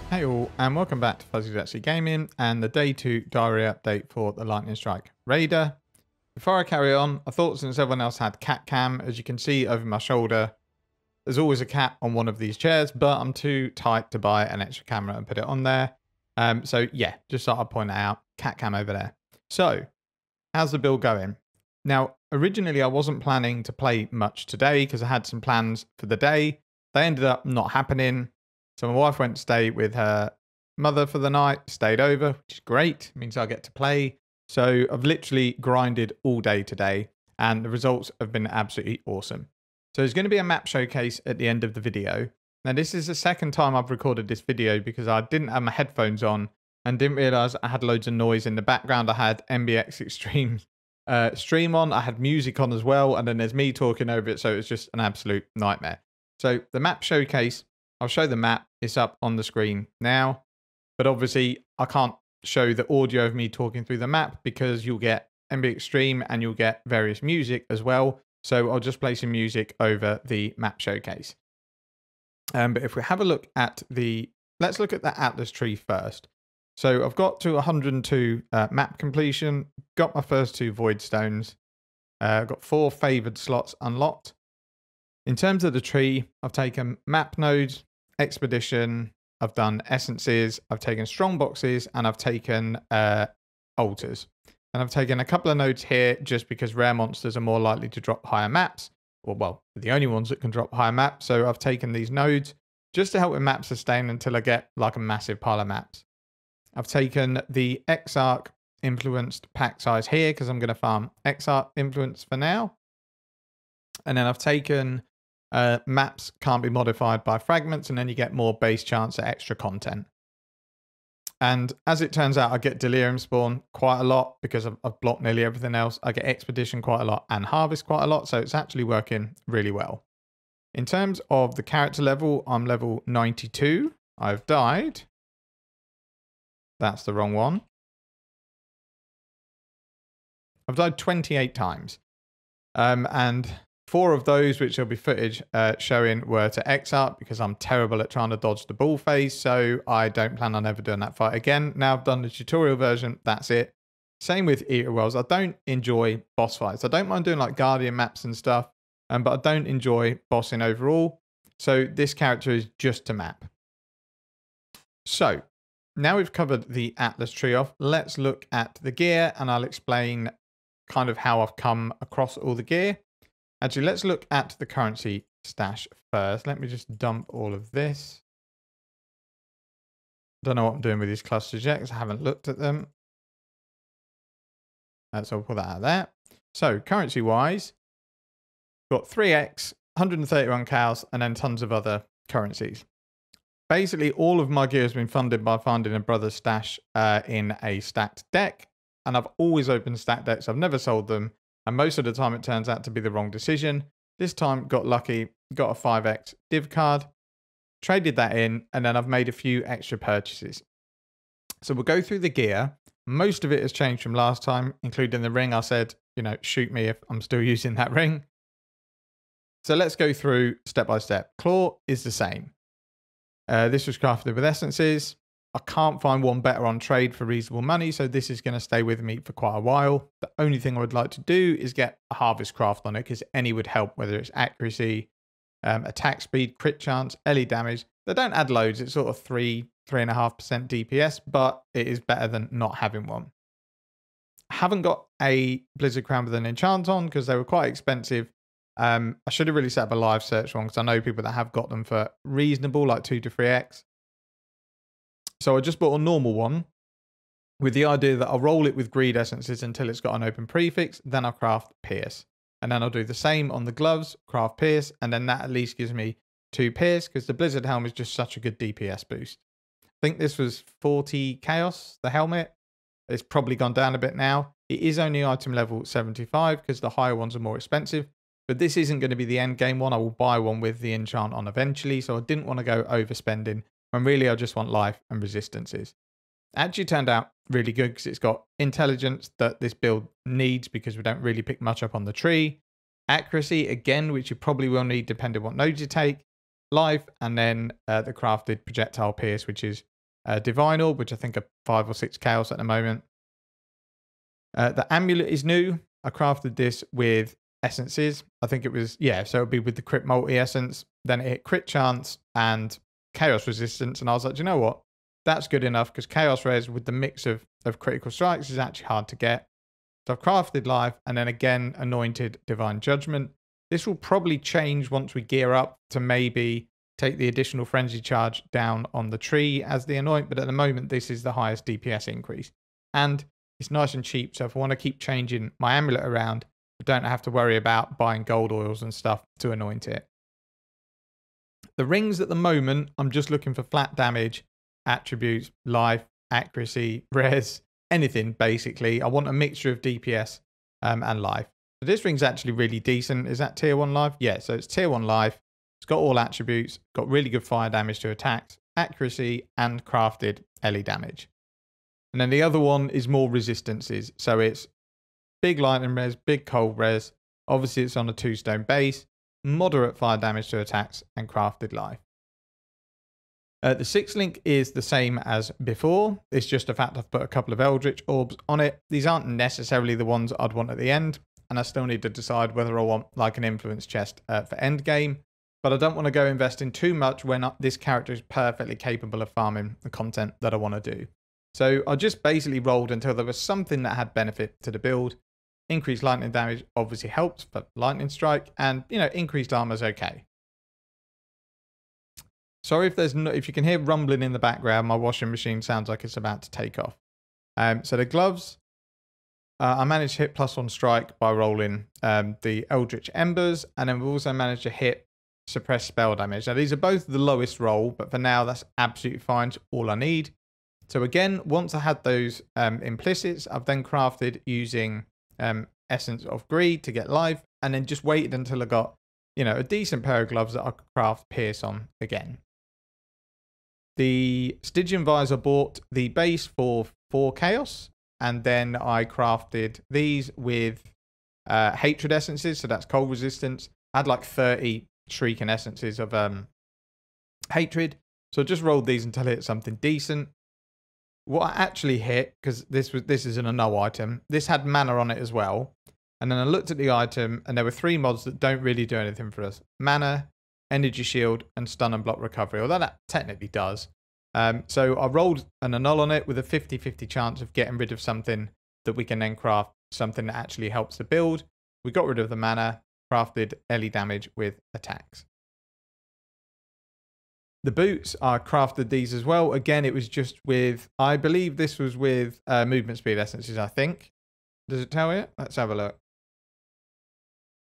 Hey all, and welcome back to Fuzzy's Actually Gaming and the Day 2 diary update for the Lightning Strike Raider. Before I carry on, I thought since everyone else had cat cam, as you can see over my shoulder, there's always a cat on one of these chairs, but I'm too tight to buy an extra camera and put it on there. So yeah, just thought I'd point that out, cat cam over there. So, how's the build going? Now, originally I wasn't planning to play much today because I had some plans for the day. They ended up not happening. So my wife went to stay with her mother for the night, stayed over, which is great. It means I get to play. So I've literally grinded all day today and the results have been absolutely awesome. So there's going to be a map showcase at the end of the video. Now this is the second time I've recorded this video because I didn't have my headphones on and didn't realize I had loads of noise in the background. I had MBX Extreme stream on, I had music on as well, and then there's me talking over it, so it's just an absolute nightmare. So the map showcase, I'll show the map. It's up on the screen now, but obviously I can't show the audio of me talking through the map because you'll get MB Extreme and you'll get various music as well. So I'll just play some music over the map showcase. But if we have a look at let's look at the Atlas tree first. So I've got to 102 map completion, got my first 2 void stones, got 4 favored slots unlocked. In terms of the tree, I've taken map nodes, expedition, I've done essences, I've taken strong boxes, and I've taken altars. And I've taken a couple of nodes here just because rare monsters are more likely to drop higher maps. Or, well, the only ones that can drop higher maps. So I've taken these nodes just to help with map sustain until I get like a massive pile of maps. I've taken the Exarch influenced pack size here because I'm going to farm Exarch influence for now. And then I've taken maps can't be modified by fragments, and then you get more base chance at extra content. And as it turns out, I get delirium spawn quite a lot because I've blocked nearly everything else. I get expedition quite a lot and harvest quite a lot, so it's actually working really well. In terms of the character level, I'm level 92. I've died. That's the wrong one. I've died 28 times. And 4 of those, which will be footage showing, were to Exarch because I'm terrible at trying to dodge the ball phase, so I don't plan on ever doing that fight again. Now I've done the tutorial version, that's it. Same with Eater Wells. I don't enjoy boss fights. I don't mind doing like Guardian maps and stuff, but I don't enjoy bossing overall. So this character is just to map. So now we've covered the Atlas tree off, let's look at the gear and I'll explain kind of how I've come across all the gear. Actually, let's look at the currency stash first. Let me just dump all of this. Don't know what I'm doing with these clusters yet because I haven't looked at them. So I'll pull that out of there. So currency-wise, got 3x, 131 cows, and then tons of other currencies. Basically, all of my gear has been funded by finding a brother's stash in a stacked deck. And I've always opened stacked decks. I've never sold them. And most of the time it turns out to be the wrong decision. This time got lucky, got a 5x div card, traded that in, and then I've made a few extra purchases. So we'll go through the gear. Most of it has changed from last time, including the ring. I said, you know, shoot me if I'm still using that ring. So let's go through step by step. Claw is the same. This was crafted with essences. I can't find one better on trade for reasonable money, so this is going to stay with me for quite a while. The only thing I would like to do is get a harvest craft on it, because any would help, whether it's accuracy, attack speed, crit chance, LE damage. They don't add loads, it's sort of 3.5% DPS, but it is better than not having one. I haven't got a Blizzard Crown with an enchant on, because they were quite expensive. I should have really set up a live search one, because I know people that have got them for reasonable, like 2 to 3x. So I just bought a normal one with the idea that I'll roll it with greed essences until it's got an open prefix. Then I'll craft pierce. And then I'll do the same on the gloves, craft pierce. And then that at least gives me 2 pierce because the Blizzard helm is just such a good DPS boost. I think this was 40 chaos, the helmet. It's probably gone down a bit now. It is only item level 75 because the higher ones are more expensive. But this isn't going to be the end game one. I will buy one with the enchant on eventually. So I didn't want to go overspending. When really I just want life and resistances. Actually turned out really good because it's got intelligence that this build needs because we don't really pick much up on the tree. Accuracy, again, which you probably will need depending on what nodes you take. Life, and then the crafted projectile pierce, which is Divine Orb, which I think are 5 or 6 Chaos at the moment. The Amulet is new. I crafted this with essences. I think it was, yeah, so it would be with the Crit Multi Essence. Then it hit Crit Chance and Chaos Resistance. And I was like, do you know what? That's good enough because Chaos Res with the mix of critical strikes is actually hard to get. So I've crafted Life and then again anointed Divine Judgment. This will probably change once we gear up to maybe take the additional Frenzy Charge down on the tree as the anoint, but at the moment this is the highest DPS increase. And it's nice and cheap, so if I want to keep changing my amulet around, I don't have to worry about buying gold oils and stuff to anoint it. The rings at the moment, I'm just looking for flat damage, attributes, life, accuracy, res, anything basically. I want a mixture of DPS and life. So this ring's actually really decent. Is that tier 1 life? Yeah, so it's tier 1 life. It's got all attributes, got really good fire damage to attacks, accuracy, and crafted LE damage. And then the other one is more resistances. So it's big lightning res, big cold res. Obviously, it's on a 2-stone base, moderate fire damage to attacks, and crafted life. The 6 link is the same as before. It's just the fact I've put a couple of Eldritch Orbs on it. These aren't necessarily the ones I'd want at the end. And I still need to decide whether I want like an influence chest for end game. But I don't want to go investing too much when this character is perfectly capable of farming the content that I want to do. So I just basically rolled until there was something that had benefit to the build. Increased lightning damage obviously helps for lightning strike, and increased armor is okay. Sorry if you can hear rumbling in the background. My washing machine sounds like it's about to take off. So the gloves, I managed to hit +1 strike by rolling the Eldritch Embers, and then we've also managed to hit suppress spell damage. Now these are both the lowest roll, but for now that's absolutely fine. It's all I need. So again, once I had those implicits, I've then crafted using Essence of Greed to get life, and then just waited until I got a decent pair of gloves that I could craft Pierce on again. The Stygian Visor bought the base for 4 Chaos, and then I crafted these with Hatred Essences, so that's cold resistance. I had like 30 Shrieking Essences of Hatred, so I just rolled these until I hit something decent. What I actually hit, because this isn't a no item, this had mana on it as well. And then I looked at the item, and there were 3 mods that don't really do anything for us. Mana, Energy Shield, and Stun and Block Recovery, although that technically does. So I rolled an annul on it with a 50-50 chance of getting rid of something that we can then craft something that actually helps the build. We got rid of the mana, crafted LE damage with attacks. The boots, I crafted these as well. Again, it was just with, I believe this was with movement speed essences, I think. Does it tell you? Let's have a look.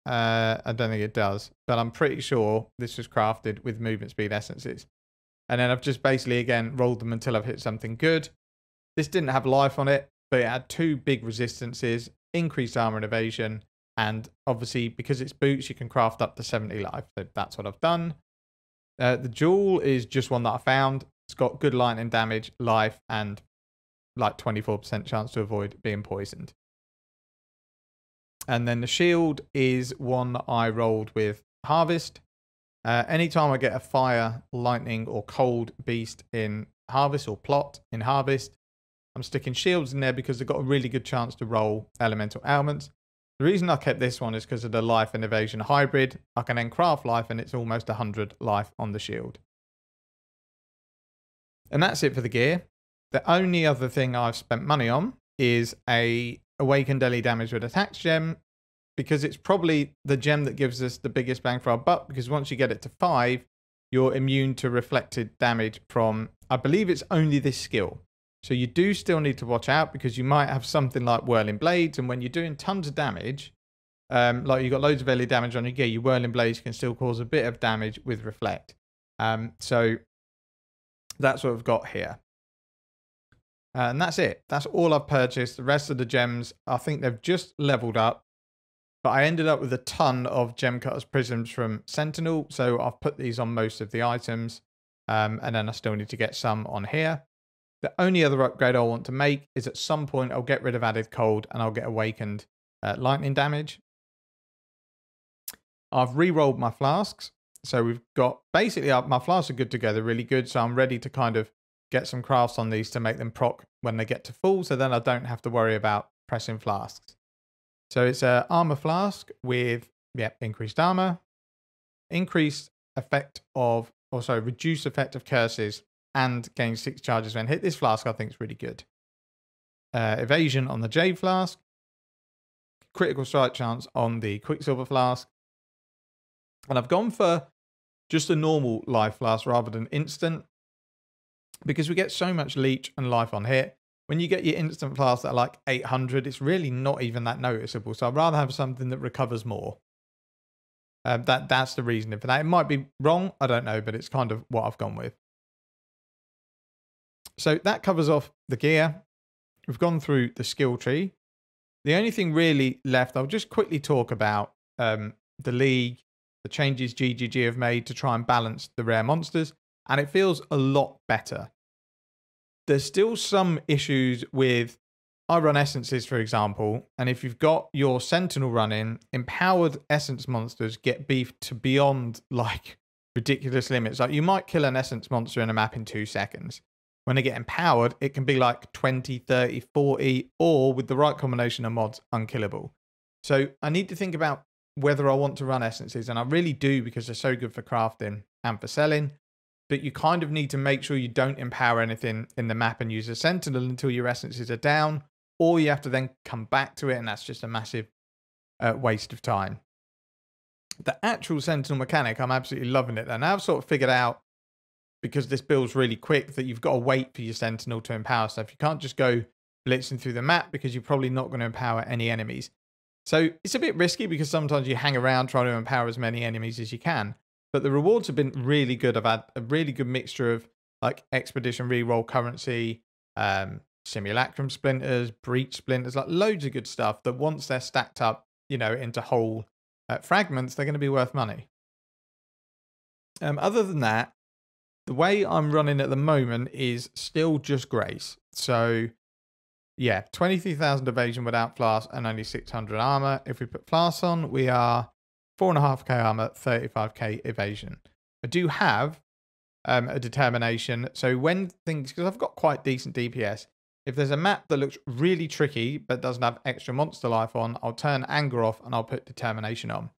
I don't think it does, but I'm pretty sure this was crafted with movement speed essences. And then I've just basically, again, rolled them until I've hit something good. This didn't have life on it, but it had 2 big resistances, increased armor and evasion, and obviously, because it's boots, you can craft up to 70 life. So that's what I've done. The jewel is just one that I found. It's got good lightning damage, life, and like 24% chance to avoid being poisoned. And then the shield is one I rolled with Harvest. Anytime I get a fire, lightning, or cold beast in Harvest, or plot in Harvest, I'm sticking shields in there because they've got a really good chance to roll elemental ailments. The reason I kept this one is because of the life and evasion hybrid. I can then craft life, and it's almost 100 life on the shield. And that's it for the gear. The only other thing I've spent money on is a Awakened LE damage with attacks gem, because it's probably the gem that gives us the biggest bang for our buck, because once you get it to 5, you're immune to reflected damage from, I believe it's only this skill. So you do still need to watch out, because you might have something like Whirling Blades, and when you're doing tons of damage, like you've got loads of LE damage on your gear, your Whirling Blades can still cause a bit of damage with Reflect. So that's what we've got here. And that's it. That's all I've purchased. The rest of the gems, I think they've just leveled up. But I ended up with a ton of Gem Cutters Prisms from Sentinel. So I've put these on most of the items. And then I still need to get some on here. The only other upgrade I want to make is at some point I'll get rid of Added Cold and I'll get Awakened Lightning damage. I've re-rolled my flasks. So we've got, basically my flasks are good to go. They're really good. So I'm ready to kind of get some crafts on these to make them proc when they get to full, so then I don't have to worry about pressing flasks. So it's a armor flask with increased armor, increased effect of, also reduced effect of curses, and gain 6 charges when hit. This flask I think is really good. Evasion on the Jade flask, critical strike chance on the Quicksilver flask, and I've gone for just a normal life flask rather than instant, because we get so much leech and life on hit. When you get your instant flasks that are like 800, it's really not even that noticeable. So I'd rather have something that recovers more. That's the reasoning for that. It might be wrong, I don't know, but it's kind of what I've gone with. So that covers off the gear. We've gone through the skill tree. The only thing really left, I'll just quickly talk about the league, the changes GGG have made to try and balance the rare monsters, and it feels a lot better. There's still some issues with, I run essences, for example, and if you've got your Sentinel running, empowered essence monsters get beefed to beyond like ridiculous limits. Like you might kill an essence monster in a map in 2 seconds. When they get empowered, it can be like 20, 30, 40, or with the right combination of mods, unkillable. So I need to think about whether I want to run essences, and I really do because they're so good for crafting and for selling. But you kind of need to make sure you don't empower anything in the map and use a Sentinel until your essences are down, or you have to then come back to it, and that's just a massive waste of time. The actual Sentinel mechanic, I'm absolutely loving it. And now I've sort of figured out, because this build's really quick, that you've got to wait for your Sentinel to empower stuff. You can't just go blitzing through the map because you're probably not going to empower any enemies. So it's a bit risky because sometimes you hang around trying to empower as many enemies as you can. But the rewards have been really good. I've had a really good mixture of like expedition reroll currency, simulacrum splinters, breach splinters, like loads of good stuff that once they're stacked up, you know, into whole fragments, they're going to be worth money. Other than that, the way I'm running at the moment is still just Grace. So yeah, 23,000 evasion without flasks and only 600 armor. If we put flasks on, we are 4.5k armor, 35k evasion. I do have a determination. So when things, because I've got quite decent DPS, if there's a map that looks really tricky but doesn't have extra monster life on, I'll turn anger off and I'll put determination on.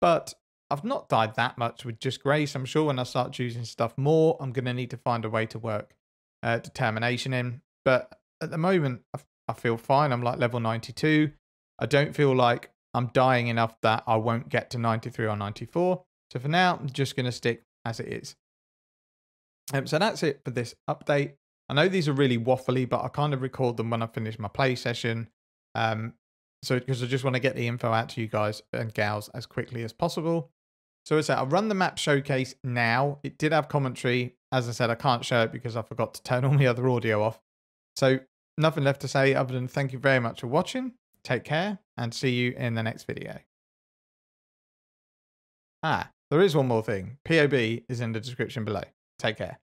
But I've not died that much with just Grace. I'm sure when I start choosing stuff more, I'm going to need to find a way to work determination in. But at the moment, I feel fine. I'm like level 92. I don't feel like I'm dying enough that I won't get to 93 or 94. So for now, I'm just going to stick as it is. So that's it for this update. I know these are really waffly, but I kind of record them when I finish my play session. So because I just want to get the info out to you guys and gals as quickly as possible. So as I said, I'll run the map showcase now. It did have commentary. As I said, I can't show it because I forgot to turn all my other audio off. So nothing left to say other than thank you very much for watching. Take care and see you in the next video. There is one more thing. POB is in the description below. Take care.